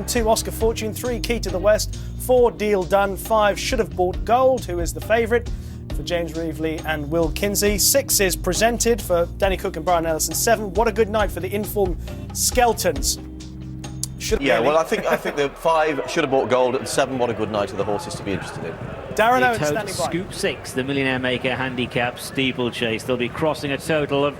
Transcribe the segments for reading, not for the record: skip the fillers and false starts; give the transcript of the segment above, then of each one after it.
2, Oscar Fortune. 3, Key to the West. 4, Deal Done. 5, Should Have Bought Gold, who is the favourite for James Reevely and Will Kinsey. 6 is Presented for Danny Cook and Brian Ellison. 7, What a Good Night for the informed Skeltons. Well, I think the 5, Should Have Bought Gold, and 7, What a Good Night, are the horses to be interested in. Darren The Owen standing by. totescoop6, the Millionaire Maker handicap steeplechase. They'll be crossing a total of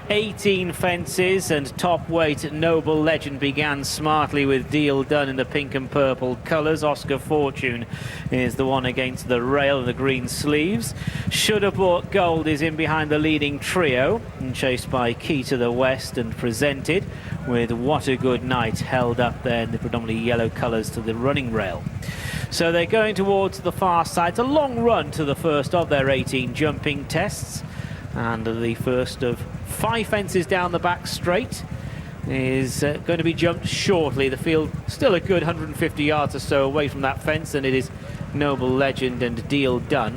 18 fences, and top weight Noble Legend began smartly with Deal Done in the pink and purple colours. Oscar Fortune is the one against the rail in the green sleeves. Should Have Bought Gold is in behind the leading trio, and chased by Key to the West and Presented, with What a Good Night held up there in the predominantly yellow colours to the running rail. So they're going towards the far side. It's a long run to the first of their 18 jumping tests, and the first of 5 fences down the back straight is going to be jumped shortly. The field still a good 150 yards or so away from that fence, and it is Noble Legend and Deal Done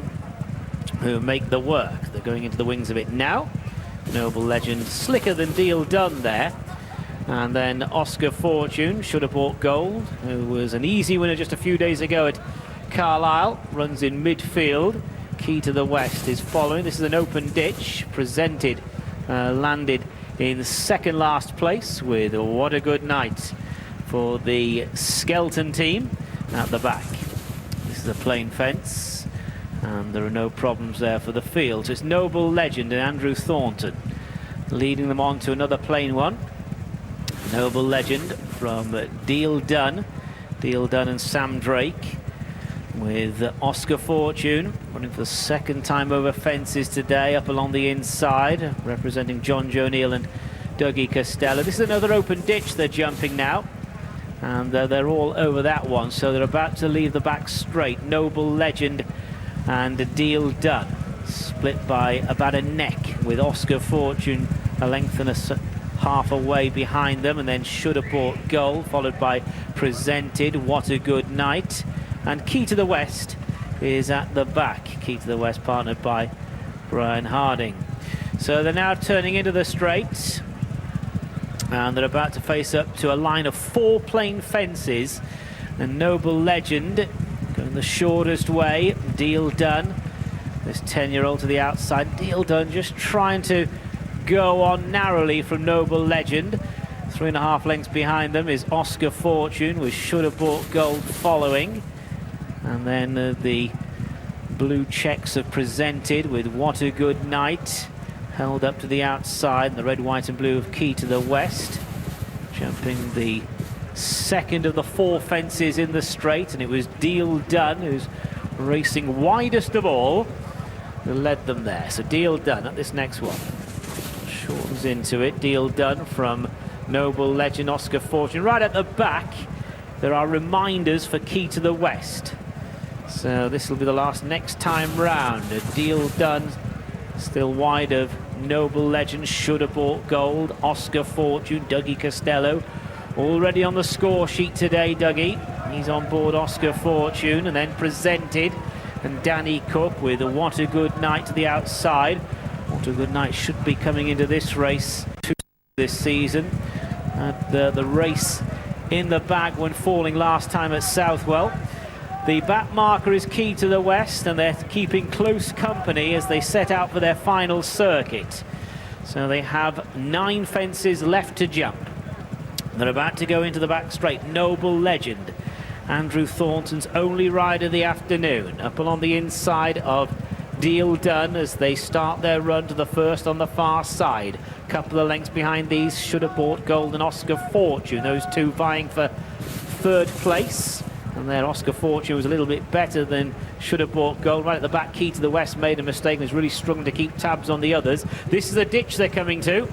who make the work. They're going into the wings of it now. Noble Legend slicker than Deal Done there. And then Oscar Fortune, Should Have Bought Gold, who was an easy winner just a few days ago at Carlisle, runs in midfield. Key to the West is following. This is an open ditch. Presented, landed in second last place with What a Good Night for the Skelton team at the back. This is a plain fence, and there are no problems there for the field. So it's Noble Legend and Andrew Thornton leading them on to another plain one. Noble Legend from Deal Done and Sam Drake, with Oscar Fortune running for the second time over fences today, up along the inside, representing John Joe Neal and Dougie Costello. This is another open ditch they're jumping now, and they're all over that one, so they're about to leave the back straight. Noble Legend and Deal Done split by about a neck, with Oscar Fortune a length and a half away behind them, and then Should Have Bought Gold, followed by Presented, What a Good Night, and Key to the West is at the back. Key to the West partnered by Brian Harding. So they're now turning into the straight, and they're about to face up to a line of 4 plain fences, and Noble Legend going the shortest way. Deal Done, this 10-year-old to the outside. Deal Done just trying to go on narrowly from Noble Legend. 3.5 lengths behind them is Oscar Fortune, with Should Have Bought Gold following, and then the blue checks have Presented with What a Good Night held up to the outside, and the red, white and blue of Key to the West jumping the second of the 4 fences in the straight, and it was Deal Done who's racing widest of all who led them there. So Deal Done at this next one shortens into it. Deal Done from Noble Legend, Oscar Fortune. Right at the back there are reminders for Key to the West, so this will be the last next time round. Deal Done still wide of Noble Legend, Should Have Bought Gold, Oscar Fortune, Dougie Costello already on the score sheet today. Dougie, he's on board Oscar Fortune, and then Presented and Danny Cook with What a Good Night to the outside. What a Good Night should be coming into this race this season. The race in the bag when falling last time at Southwell. The back marker is Key to the West, and they're keeping close company as they set out for their final circuit. So they have 9 fences left to jump. They're about to go into the back straight. Noble Legend, Andrew Thornton's only ride of the afternoon, up along the inside of Deal Done as they start their run to the first on the far side. Couple of lengths behind these, Should Have Bought Gold and Oscar Fortune, those two vying for 3rd place. And there Oscar Fortune was a little bit better than Should Have Bought Gold. Right at the back, Key to the West made a mistake and is really struggling to keep tabs on the others. This is the ditch they're coming to,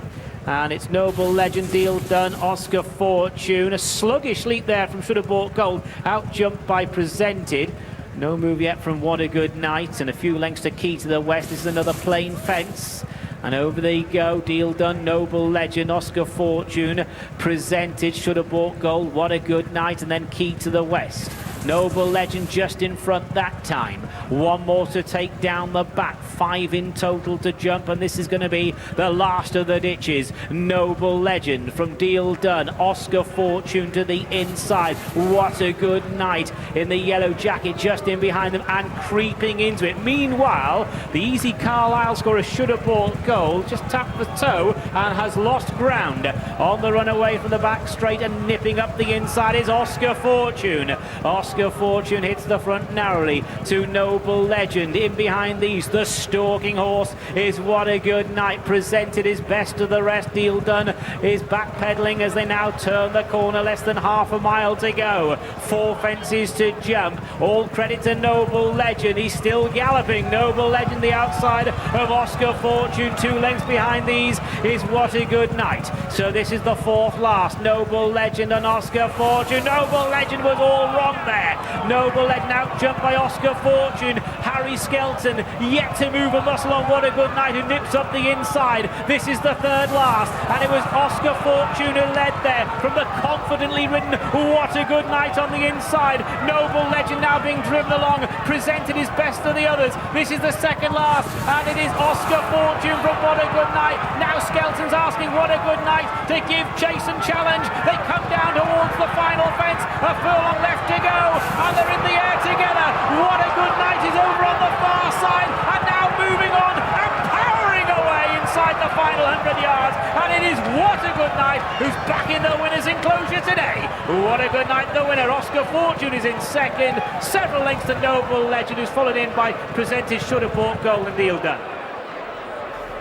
and it's Noble Legend, Deal Done, Oscar Fortune. A sluggish leap there from Should Have Bought Gold, out jumped by Presented. No move yet from What a Good Night, and a few lengths to Key to the West. This is another plain fence, and over they go. Deal Done, Noble Legend, Oscar Fortune, Presented, Should Have Bought Gold, What a Good Night, and then Key to the West. Noble Legend just in front that time. One more to take down the back. 5 in total to jump, and this is going to be the last of the ditches. Noble Legend from Deal Done. Oscar Fortune to the inside. What a good night in the yellow jacket just in behind them and creeping into it. Meanwhile, the Easy Carlisle scorer should have bought gold. Just tapped the toe and has lost ground. On the run away from the back straight and nipping up the inside is Oscar Fortune. Oscar Fortune hits the front narrowly to Noble Legend. In behind these, the stalking horse is What a Good Night. Presented his best to the rest. Deal Done is backpedaling as they now turn the corner. Less than half a mile to go. 4 fences to jump. All credit to Noble Legend. He's still galloping. Noble Legend the outside of Oscar Fortune. 2 lengths behind these is What a Good Night. So this is the 4th last. Noble Legend and Oscar Fortune. Noble Legend was all wrong there. Noble Legend out jumped by Oscar Fortune. Harry Skelton yet to move a muscle on What a Good Night, who nips up the inside. This is the 3rd last, and it was Oscar Fortune who led there from the confidently ridden What a Good Night on the inside. Noble Legend now being driven along, presented his best to the others. This is the 2nd last, and it is Oscar Fortune from What a Good Night. Now Skelton's asking What a Good Night to give chase and challenge. They come down towards the final fence. A furlong left to go, and they're in the air together. What a Good Night is over on the far side, and now moving on and powering away inside the final 100 yards. And it is What a Good Night who's back in the winner's enclosure today. What a Good Night, the winner. Oscar Fortune is in 2nd, several lengths to Noble Legend, who's followed in by Presented Should Have Bought Gold and Deal Done.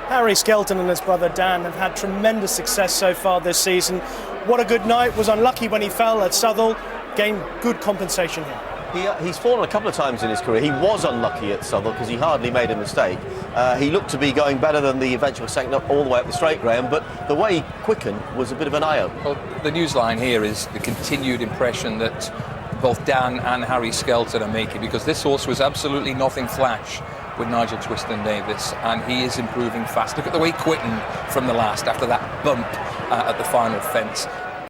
Harry Skelton and his brother Dan have had tremendous success so far this season. What a Good Night was unlucky when he fell at Southall, gained good compensation here. He's fallen a couple of times in his career. He was unlucky at Southall because he hardly made a mistake. He looked to be going better than the eventual second up all the way up the straight, Graham, but the way he quickened was a bit of an eye-opener. Well, the newsline here is the continued impression that both Dan and Harry Skelton are making, because this horse was absolutely nothing flash with Nigel Twiston-Davies, and he is improving fast. Look at the way he quickened from the last after that bump at the final fence.